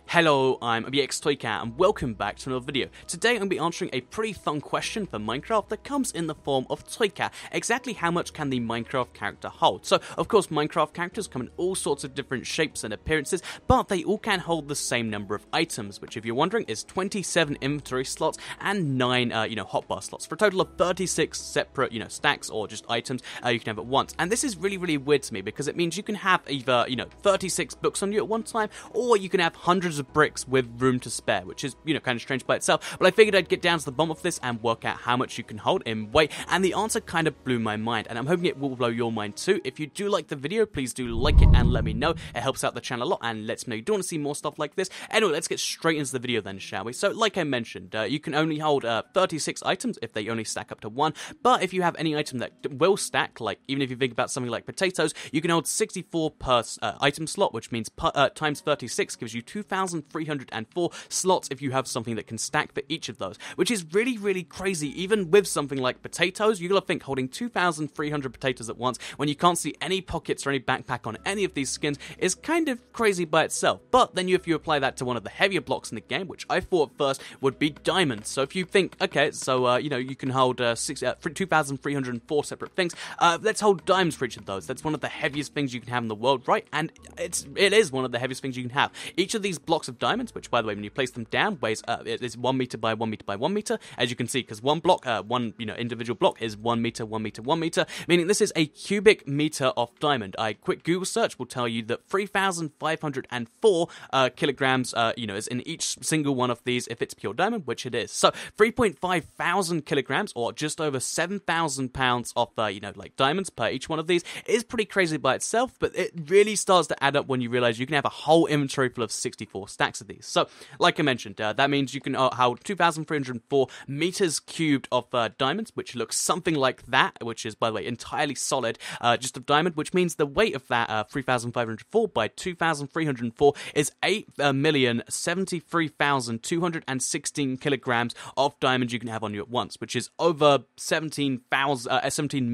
Hello, I'm BXToyCat and welcome back to another video. Today I'm going to be answering a pretty fun question for Minecraft that comes in the form of Toycat. Exactly how much can the Minecraft character hold? So, of course, Minecraft characters come in all sorts of different shapes and appearances, but they all can hold the same number of items, which if you're wondering is 27 inventory slots and 9, hotbar slots, for a total of 36 separate, stacks or just items you can have at once. And this is really, really weird to me because it means you can have either, 36 books on you at one time, or you can have hundreds of bricks with room to spare, which is, kind of strange by itself. But I figured I'd get down to the bottom of this and work out how much you can hold in weight, and the answer kind of blew my mind, and I'm hoping it will blow your mind too. If you do like the video, please do like it and let me know. It helps out the channel a lot and lets me know you do want to see more stuff like this. Anyway, let's get straight into the video then, shall we? So, like I mentioned, you can only hold 36 items if they only stack up to 1, but if you have any item that will stack, like even if you think about something like potatoes, you can hold 64 per item slot, which means times 36 gives you 2,304 slots if you have something that can stack for each of those, which is really, really crazy. Even with something like potatoes, you gotta think holding 2,300 potatoes at once when you can't see any pockets or any backpack on any of these skins is kind of crazy by itself. But then if you apply that to one of the heavier blocks in the game, which I thought at first would be diamonds. So if you think, okay, so you can hold 2,304 separate things, let's hold diamonds for each of those. That's one of the heaviest things you can have in the world, right? And it is one of the heaviest things you can have. Each of these blocks of diamonds, which by the way, when you place them down, weighs it's 1 meter by 1 meter by 1 meter, as you can see, because one block, individual block is 1 meter, 1 meter, 1 meter, meaning this is a cubic meter of diamond. A quick Google search will tell you that 3,504 kilograms, is in each single one of these if it's pure diamond, which it is. So 3.5 thousand kilograms, or just over 7,000 pounds of, diamonds per each one of these is pretty crazy by itself, but it really starts to add up when you realize you can have a whole inventory full of 64 stacks of these. So, like I mentioned, that means you can hold 2,304 meters cubed of diamonds, which looks something like that, which is, by the way, entirely solid, just of diamond, which means the weight of that 3,504 by 2,304 is 8,073,216 kilograms of diamonds you can have on you at once, which is over 17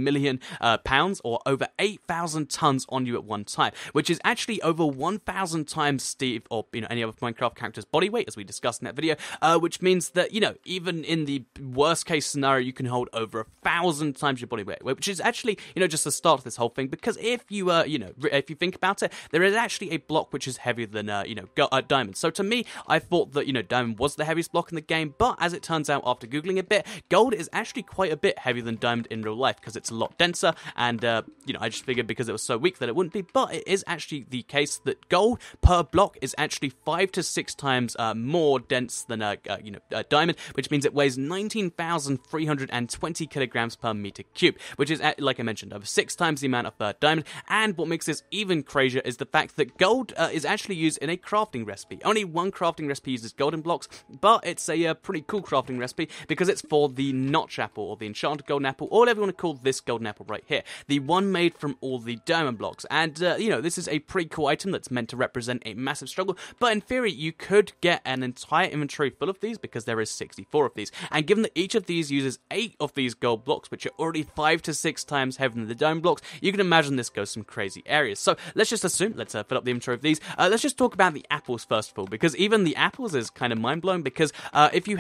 million pounds, or over 8,000 tons on you at one time, which is actually over 1,000 times Steve, or any other Minecraft character's body weight, as we discussed in that video, which means that, even in the worst case scenario, you can hold over 1,000 times your body weight, which is actually, just the start of this whole thing, because if you, if you think about it, there is actually a block which is heavier than, diamond. So to me, I thought that, diamond was the heaviest block in the game, but as it turns out, after Googling a bit, gold is actually quite a bit heavier than diamond in real life, because it's a lot denser, and, I just figured because it was so weak that it wouldn't be, but it is actually the case that gold per block is actually 5 to 6 times more dense than diamond, which means it weighs 19,320 kilograms per meter cube, which is, like I mentioned, over 6 times the amount of diamond. And what makes this even crazier is the fact that gold is actually used in a crafting recipe. Only one crafting recipe uses golden blocks, but it's a pretty cool crafting recipe because it's for the notch apple, or the enchanted golden apple, or whatever you want to call this golden apple right here, the one made from all the diamond blocks. And this is a pretty cool item that's meant to represent a massive struggle, but in theory you could get an entire inventory full of these because there is 64 of these, and given that each of these uses 8 of these gold blocks, which are already 5 to 6 times heavier than the diamond blocks, you can imagine this goes some crazy areas. So let's just assume, let's fill up the inventory of these. Let's just talk about the apples first of all, because even the apples is kind of mind-blowing, because if you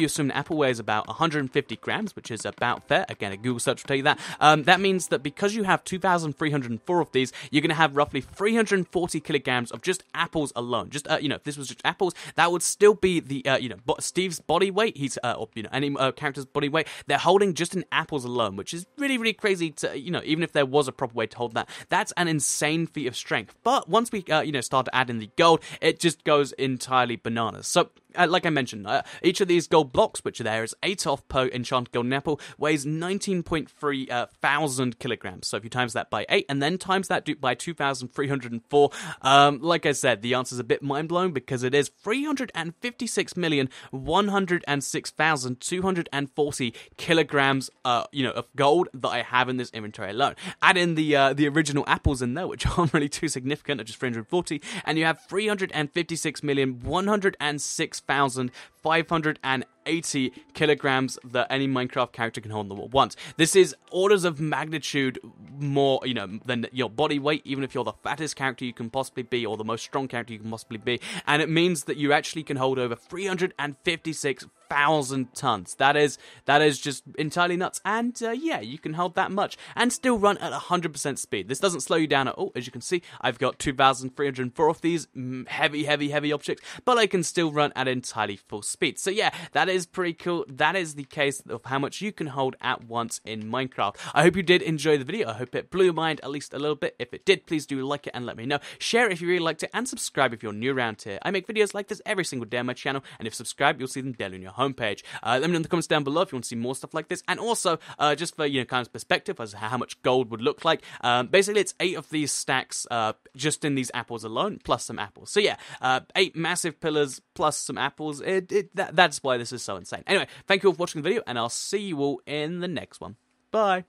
assume an apple weighs about 150 grams, which is about fair, again a Google search will tell you that, that means that because you have 2,304 of these, you're going to have roughly 340 kilograms of just apples alone. Just, if this was just apples, that would still be the, Steve's body weight, any character's body weight, they're holding just in apples alone, which is really, really crazy to, even if there was a proper way to hold that, that's an insane feat of strength. But once we, start to add in the gold, it just goes entirely bananas. So, like I mentioned, each of these gold blocks, which there is 8 of per enchanted golden apple, weighs 19.3 thousand kilograms. So if you times that by 8 and then times that by 2,304, like I said, the answer is a bit mind-blowing because it is 356,106,240 kilograms, of gold that I have in this inventory alone. Add in the original apples in there, which aren't really too significant, are just 340, and you have 356,106,000 6,580 kilograms that any Minecraft character can hold at once. This is orders of magnitude more, than your body weight, even if you're the fattest character you can possibly be, or the most strong character you can possibly be. And it means that you actually can hold over 356,000 tons. That is just entirely nuts. And yeah, you can hold that much and still run at 100% speed. This doesn't slow you down at all. As you can see, I've got 2,304 of these heavy objects, but I can still run at entirely full speed. So yeah, that is pretty cool. That is the case of how much you can hold at once in Minecraft. I hope you did enjoy the video. I hope it blew your mind at least a little bit. If it did, please do like it and let me know. Share it if you really liked it, and subscribe if you're new around here. I make videos like this every single day on my channel, and if subscribed, you'll see them daily on your homepage. Let me know in the comments down below if you want to see more stuff like this, and also just for kind of perspective as to how much gold would look like. Basically, it's 8 of these stacks just in these apples alone, plus some apples. So yeah, 8 massive pillars plus some apples. That's why this is so insane. Anyway, thank you all for watching the video, and I'll see you all in the next one. Bye.